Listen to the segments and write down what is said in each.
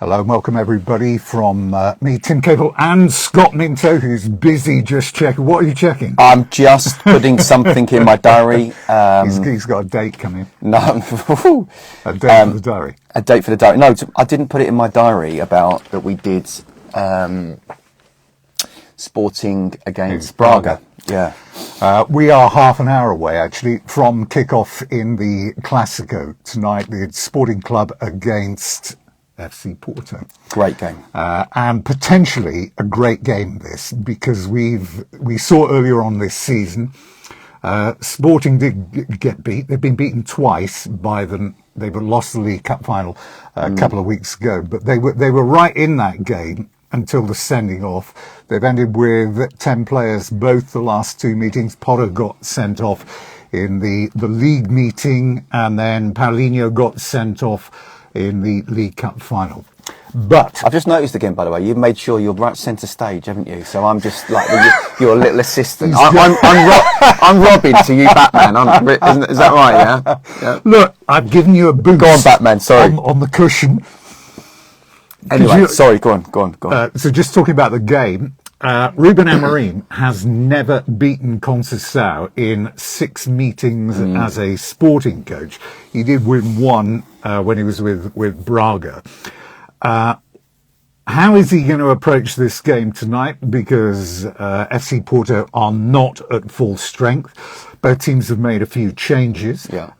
Hello and welcome everybody from me, Tim Caple, and Scott Minto, who's busy just checking. What are you checking? I'm just putting something in my diary. He's got a date coming. No, A date for the diary. A date for the diary. No, I didn't put it in my diary about that we did Sporting against Braga. Yeah. We are half an hour away, actually, from kick-off in the Classico tonight. The Sporting Club against FC Porto. Great game. And potentially a great game, this, because we saw earlier on this season, Sporting did get beat. They've been beaten twice by them. They've lost the League Cup final a couple of weeks ago, but they were right in that game until the sending off. They've ended with 10 players, both the last two meetings. Potter got sent off in the league meeting, and then Paulinho got sent off in the League Cup final. But I've just noticed again, by the way, you've made sure you're right centre stage, haven't you? So I'm just like your little assistant. I'm Robin to you, Batman. Is that right? Yeah. Look, I've given you a boost. Go on, Batman. Sorry. On the cushion. Anyway, sorry. Go on. So just talking about the game, Ruben Amorim has never beaten Conceição in 6 meetings as a Sporting coach. He did win one when he was with Braga. How is he going to approach this game tonight? Because FC Porto are not at full strength. Both teams have made a few changes. Yeah.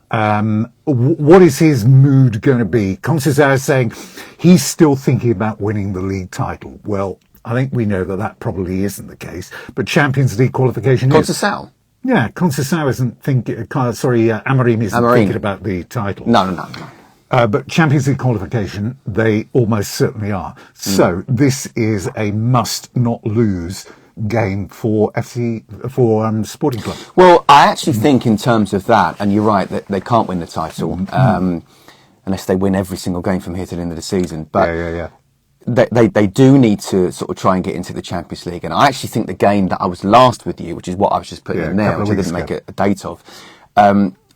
What is his mood going to be? Conceição is saying he's still thinking about winning the league title. Well, I think we know that probably isn't the case. But Champions League qualification Conceição? Yeah, Conceição isn't thinking. Amorim isn't thinking about the title. No. But Champions League qualification, they almost certainly are. So this is a must-not-lose game for Sporting Club. Well, I actually think in terms of that, and you're right, that they can't win the title unless they win every single game from here to the end of the season. But Yeah. They do need to sort of try and get into the Champions League. And I actually think the game that I was last with you, which is what I was just putting in there, which I didn't make a date of,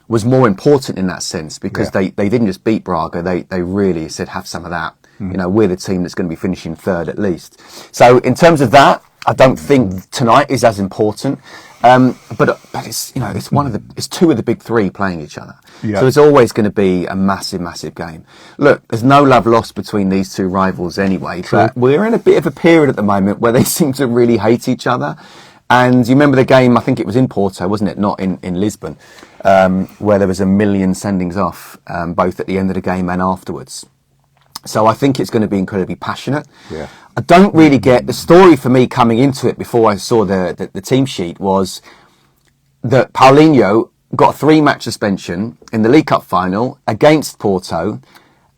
was more important in that sense, because they didn't just beat Braga, they really said, have some of that. You know, we're the team that's going to be finishing third at least. So in terms of that, I don't think tonight is as important. But it's, you know, it's two of the big three playing each other. Yeah. So it's always going to be a massive game. Look, there's no love lost between these two rivals anyway, but we're in a bit of a period at the moment where they seem to really hate each other. And you remember the game, I think it was in Porto, wasn't it? Not in Lisbon, where there was 1 million sendings off, both at the end of the game and afterwards. So I think it's going to be incredibly passionate. Yeah. I don't really get the story for me coming into it before I saw the team sheet was that Paulinho got a 3-match suspension in the League Cup final against Porto,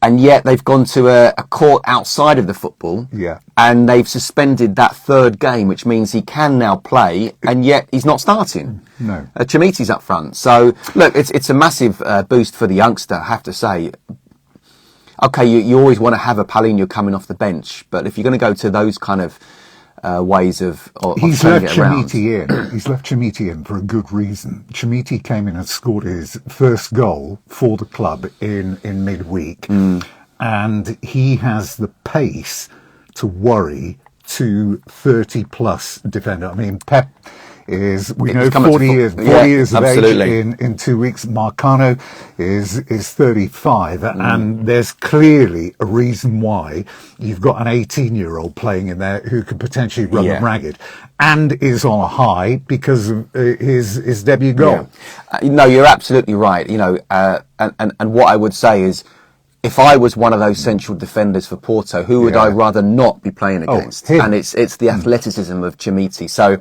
and yet they've gone to a court outside of the football, and they've suspended that third game, which means he can now play, and yet he's not starting. No. Chimiti's up front. So, look, it's a massive boost for the youngster, I have to say. Okay, you always want to have a Paulinho coming off the bench, but if you're going to go to those kind of ways of he's trying left to get around. Chimiti in. He's left Chimiti in for a good reason. Chimiti came in and scored his first goal for the club in midweek, and he has the pace to worry to 30-plus defender. I mean, Pep is, we know, 40 years of age in 2 weeks. Marcano is 35, and there's clearly a reason why you've got an 18-year-old playing in there who could potentially run them ragged, and is on a high because of his debut goal. No, you're absolutely right. You know, and what I would say is, if I was one of those central defenders for Porto, who would I rather not be playing against? And it's the athleticism of Chimiti. So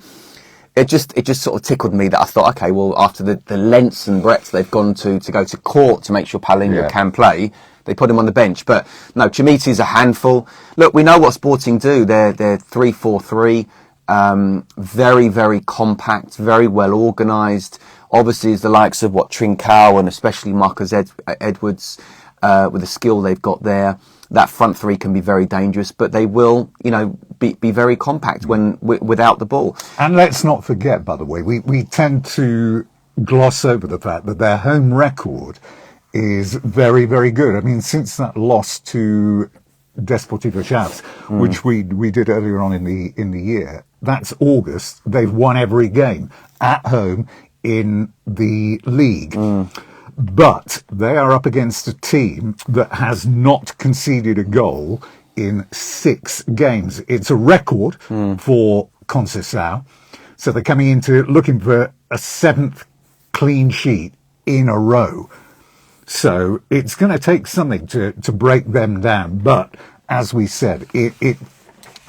it just sort of tickled me that I thought, okay, well, after the lengths and breadths they've gone to go to court to make sure Paulinho can play, they put him on the bench. But no, Chimiti's a handful. Look, we know what Sporting do. They're 3-4-3, very compact, very well organised. Obviously, is the likes of Trincao and especially Marcus Edwards. With the skill they've got there, that front three can be very dangerous, but they will, you know, be very compact when without the ball. And let's not forget, by the way, we tend to gloss over the fact that their home record is very, very good. I mean, since that loss to Desportivo Chaves, which we did earlier on in the year. That's August. They've won every game at home in the league. But they are up against a team that has not conceded a goal in 6 games. It's a record for Conceição. So they're coming into looking for a 7th clean sheet in a row. So it's going to take something to break them down. But as we said,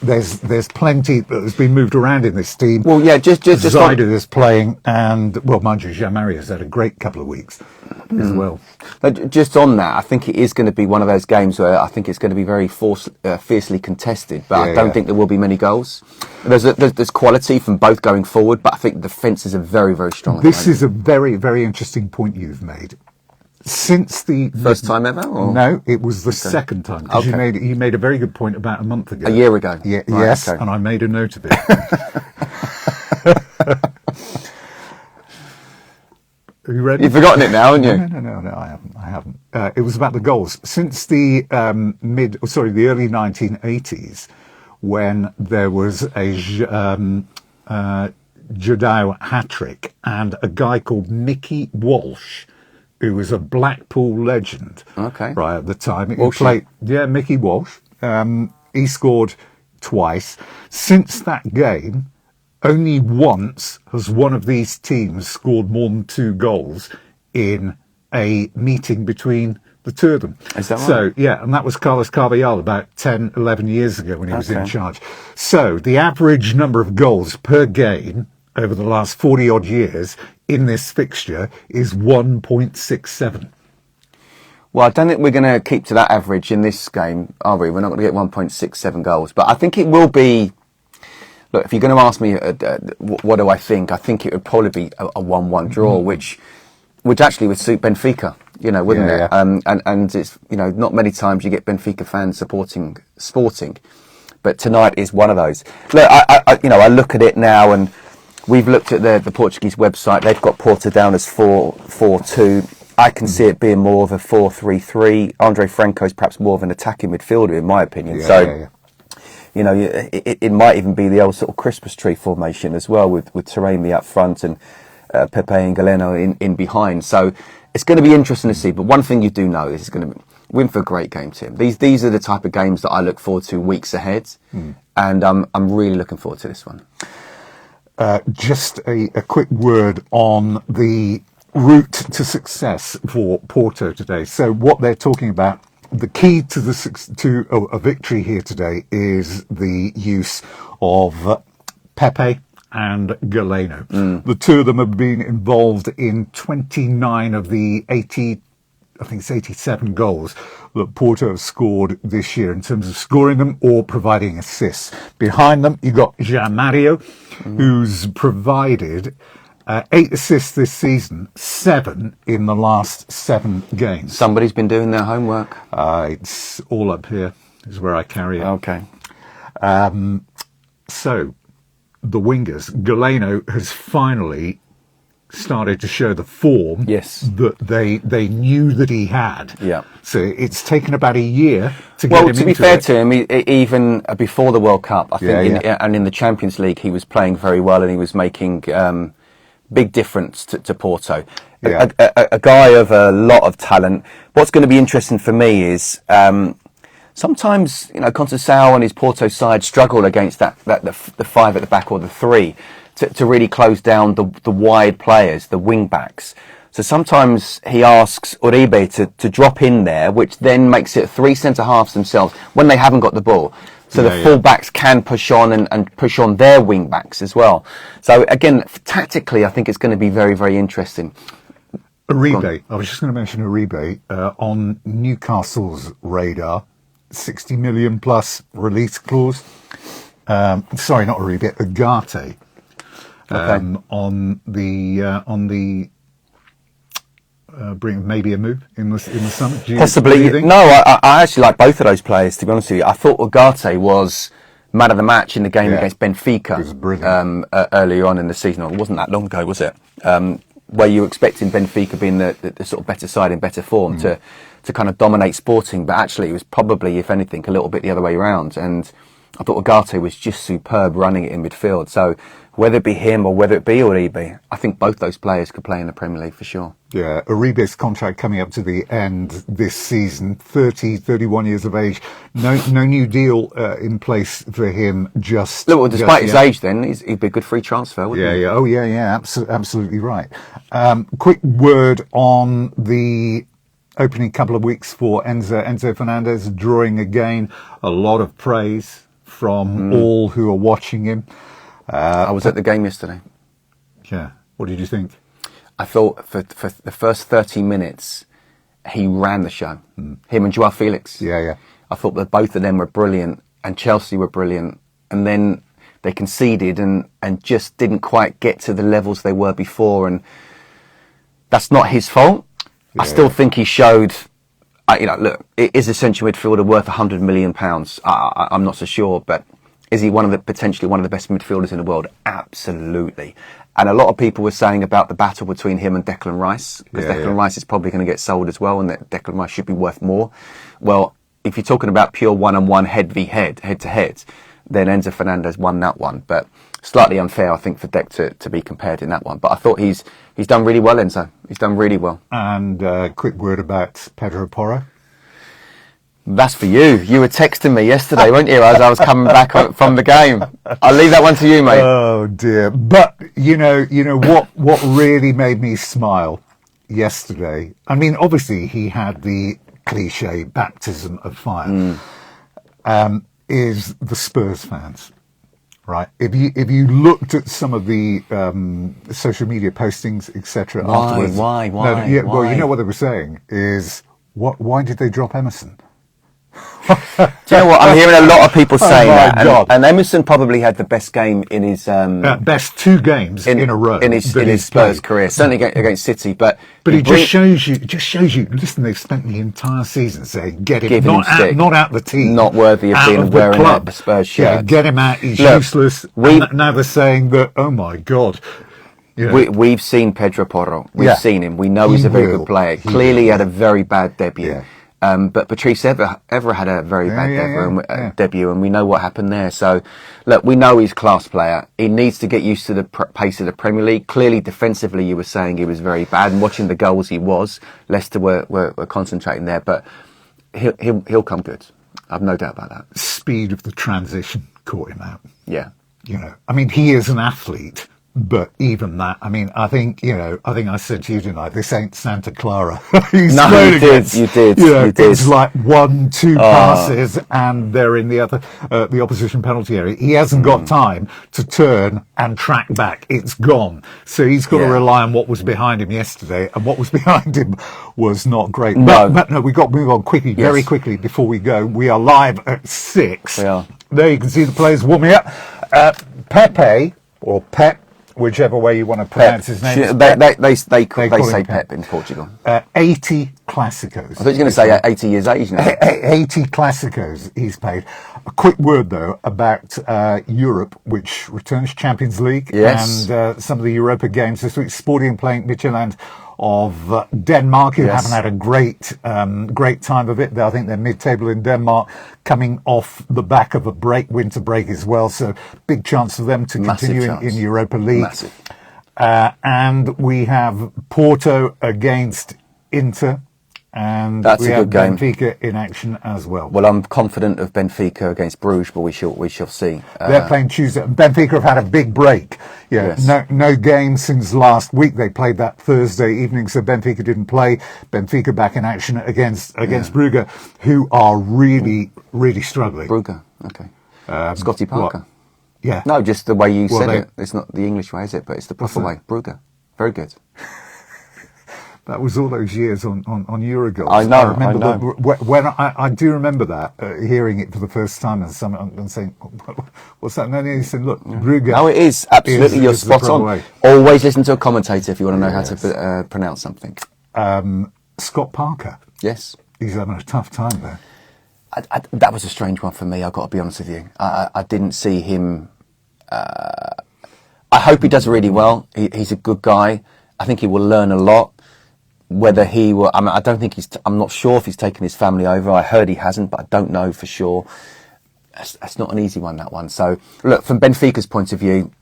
there's plenty that has been moved around in this team. Well, yeah, just Zyda is playing, and well, mind you, Jean-Marie has had a great couple of weeks as well. But just on that, I think it is going to be one of those games where I think it's going to be very fiercely contested. But I don't think there will be many goals. There's quality from both going forward, but I think the defences are very, very strong. This is a very, very interesting point you've made. Since the first time ever? Or? No, it was the second time. Because you made a very good point about a month ago. A year ago. Yeah, right, yes, and I made a note of it. Are you ready? You've forgotten it now, haven't you? No, I haven't. It was about the goals. Since the the early 1980s, when there was a Judao hat-trick and a guy called Mickey Walsh, who was a Blackpool legend right at the time. Mickey Walsh. He scored twice. Since that game, only once has one of these teams scored more than 2 goals in a meeting between the two of them. Is that right? So, yeah, and that was Carlos Carvajal about 10, 11 years ago when he was in charge. So the average number of goals per game over the last 40-odd years in this fixture is 1.67. Well, I don't think we're going to keep to that average in this game, are we? We're not going to get 1.67 goals. But I think it will be... Look, if you're going to ask me what do I think it would probably be a 1-1 draw, which actually would suit Benfica, wouldn't it? Yeah. And it's, not many times you get Benfica fans supporting Sporting. But tonight is one of those. Look, I look at it now, and we've looked at the Portuguese website. They've got Porto down as 4-4-2. I can see it being more of a 4-3-3. Andre Franco is perhaps more of an attacking midfielder, in my opinion. It might even be the old sort of Christmas tree formation as well, with Taremi up front and Pepe and Galeno in behind. So it's going to be interesting to see. But one thing you do know is it's going to win for a great game, Tim. These are the type of games that I look forward to weeks ahead, and I'm really looking forward to this one. Just a quick word on the route to success for Porto today. So what they're talking about, the key to a victory here today is the use of Pepe and Galeno. The two of them have been involved in 29 of the 87 goals that Porto have scored this year in terms of scoring them or providing assists. Behind them, you've got Jean-Marie, who's provided 8 assists this season, 7 in the last 7 games. Somebody's been doing their homework. It's all up here, is where I carry it. Okay. So, the wingers, Galeno has finally started to show the form that they knew that he had. Yeah. So it's taken about a year to get him into it. Well, to be fair to him, even before the World Cup, I think, and in the Champions League, he was playing very well and he was making big difference to Porto. Yeah. A guy of a lot of talent. What's going to be interesting for me is sometimes, Conceição and his Porto side struggle against the 5 at the back or the 3 to really close down the wide players, the wing backs. So sometimes he asks Uribe to drop in there, which then makes it 3 centre-halves themselves when they haven't got the ball. So the full-backs can push on and push on their wing-backs as well. So again, tactically, I think it's going to be very, very interesting. Uribe, I was just going to mention Uribe, on Newcastle's radar, 60 million plus release clause. Sorry, not Uribe, Ugarte. On the bring maybe a move in the summer. Possibly. No, I actually like both of those players, to be honest with you. I thought Ugarte was man of the match in the game against Benfica earlier on in the season. It wasn't that long ago, was it? Where you were expecting Benfica being the sort of better side in better form to to kind of dominate Sporting, but actually it was probably, if anything, a little bit the other way around. And I thought Ugarte was just superb running it in midfield. So whether it be him or whether it be Uribe, I think both those players could play in the Premier League for sure. Yeah, Uribe's contract coming up to the end this season, 31 years of age. No new deal in place for him just... Look, well, despite his age then, he'd be a good free transfer, wouldn't he? Yeah. Oh, yeah. Absolutely right. Quick word on the opening couple of weeks for Enzo Fernandez, drawing again. A lot of praise from all who are watching him. I was at the game yesterday. Yeah. What did you think? I thought for the first 30 minutes, he ran the show. Him and Joao Felix. Yeah. I thought that both of them were brilliant, and Chelsea were brilliant. And then they conceded and just didn't quite get to the levels they were before. And that's not his fault. Yeah. I still think he showed... look, is a central midfielder worth £100 million? I'm not so sure, but is he potentially one of the best midfielders in the world? Absolutely. And a lot of people were saying about the battle between him and Declan Rice, because Declan Rice is probably going to get sold as well, and that Declan Rice should be worth more. Well, if you're talking about pure one-on-one head-to-head, then Enzo Fernandez won that one. But slightly unfair, I think, for Dec to be compared in that one. But I thought he's done really well, Enzo. He's done really well. And quick word about Pedro Porro. That's for you. You were texting me yesterday, weren't you, as I was coming back from the game? I'll leave that one to you, mate. Oh, dear. But, you know what really made me smile yesterday? I mean, obviously, he had the cliche baptism of fire, is the Spurs fans. Right. If you looked at some of the social media postings, etc. afterwards, Why? Well, you know what they were saying is, why did they drop Emerson? Do you know what? I'm hearing a lot of people saying that, and Emerson probably had the best game in his best 2 games in a row in his Spurs career, certainly against City. But it just shows you. Listen, they've spent the entire season saying, "Get him, not out the team, not worthy of being wearing a Spurs shirt. Yeah, get him out. He's useless." Now they're saying that. Oh my God. You know, we've seen Pedro Porro. We've seen him. We know he's a very good player. Clearly, he had a very bad debut. Yeah. But Patrice ever had a very bad debut, and we know what happened there. So, look, we know he's a class player. He needs to get used to the pace of the Premier League. Clearly, defensively, you were saying he was very bad, and watching the goals he was, Leicester were concentrating there. But he'll come good. I've no doubt about that. Speed of the transition caught him out. Yeah. I mean, he is an athlete. But even that, I mean, I think I said to you tonight, this ain't Santa Clara. You did. It's like 1-2 passes and they're in the opposition penalty area. He hasn't got time to turn and track back. It's gone. So he's got to rely on what was behind him yesterday, and what was behind him was not great. No. But we got to move on quickly, very quickly before we go. We are live at 6. We are. There you can see the players warming up. Pepe, or Pep, whichever way you want to pronounce his name. They say Pep in Portugal. 80 Classicos. I thought you were going to say 80 years age now. 80 Classicos he's played. A quick word, though, about Europe, which returns Champions League. Yes. And some of the Europa games this week. Sporting playing Midtjylland of Denmark, who haven't had a great time of it. I think they're mid-table in Denmark, coming off the back of a winter break as well. So big chance for them to continue in Europa League. Massive. And we have Porto against Inter. And that's we a have good game. Benfica in action as well. Well, I'm confident of Benfica against Bruges, but we shall see. They're playing Tuesday. Benfica have had a big break. No game since last week. They played that Thursday evening, so Benfica didn't play. Benfica back in action against Brugge, who are really, really struggling. Brugge, okay. Scotty Parker. What? Yeah. No, just the way you said it. It's not the English way, is it? But it's the proper way. Brugge. Very good. That was all those years on Eurogoals. I know. I remember when I do remember that, hearing it for the first time, and saying, "What's that?" And then he said, "Look, Brugge." No, it is absolutely. You're spot on. Way. Always listen to a commentator if you want to know how to pronounce something. Scott Parker. Yes, he's having a tough time there. That was a strange one for me. I've got to be honest with you. I didn't see him. I hope he does really well. He's a good guy. I think he will learn a lot. whether he will. I mean, I don't think I'm not sure if he's taken his family over. I heard he hasn't, but I don't know for sure. That's not an easy one, that one. So, look, from Benfica's point of view,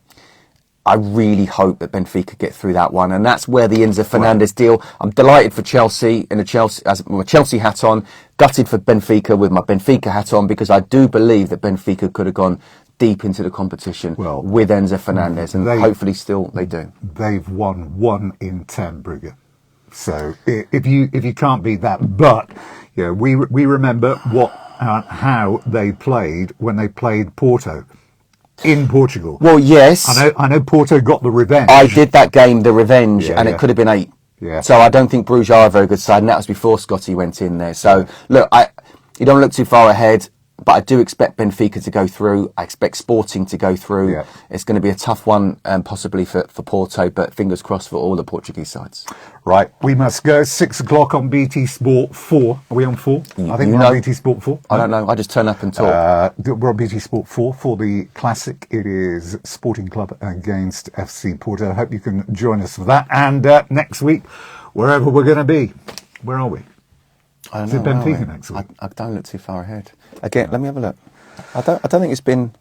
I really hope that Benfica get through that one, and that's where the Enzo Fernandez deal. I'm delighted for Chelsea with my Chelsea hat on, gutted for Benfica with my Benfica hat on, because I do believe that Benfica could have gone deep into the competition with Enzo Fernandez, and hopefully still they do. They've won 1 in 10, Brugge. So if you can't beat that, but yeah, we remember how they played when they played Porto in Portugal. Well, yes, I know Porto got the revenge. I did that game, the revenge, and it could have been 8. Yeah. So I don't think Bruges are a very good side, and that was before Scotty went in there. So look, you don't look too far ahead, but I do expect Benfica to go through. I expect Sporting to go through. Yeah. It's going to be a tough one, possibly for Porto, but fingers crossed for all the Portuguese sides. Right, we must go. 6 o'clock on BT Sport 4. Are we on 4? I think we're on BT Sport 4. I don't know. I just turn up and talk. We're on BT Sport 4 for the Classic. It is Sporting Club against FC Porto. I hope you can join us for that. And next week, wherever we're going to be, where are we? I don't know. Is it Benfica next week? I don't look too far ahead. Again, let me have a look. I don't think it's been.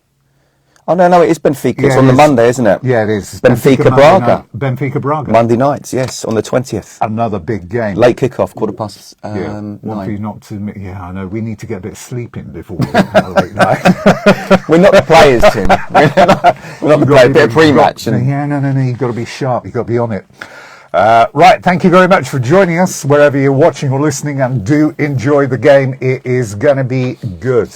Oh no, it is Benfica. Yeah, it's on the Monday, isn't it? Yeah, it is. Benfica Braga. Benfica Braga. Monday nights, yes, on the 20th. Another big game. Late kickoff, 9:15. One for you not to. Yeah, I know. We need to get a bit of sleep in before we have a late night. We're not the players, Tim. We're not the players. A bit of pre-match. No, you've got to be sharp. You've got to be on it. Right, thank you very much for joining us wherever you're watching or listening, and do enjoy the game. It is going to be good.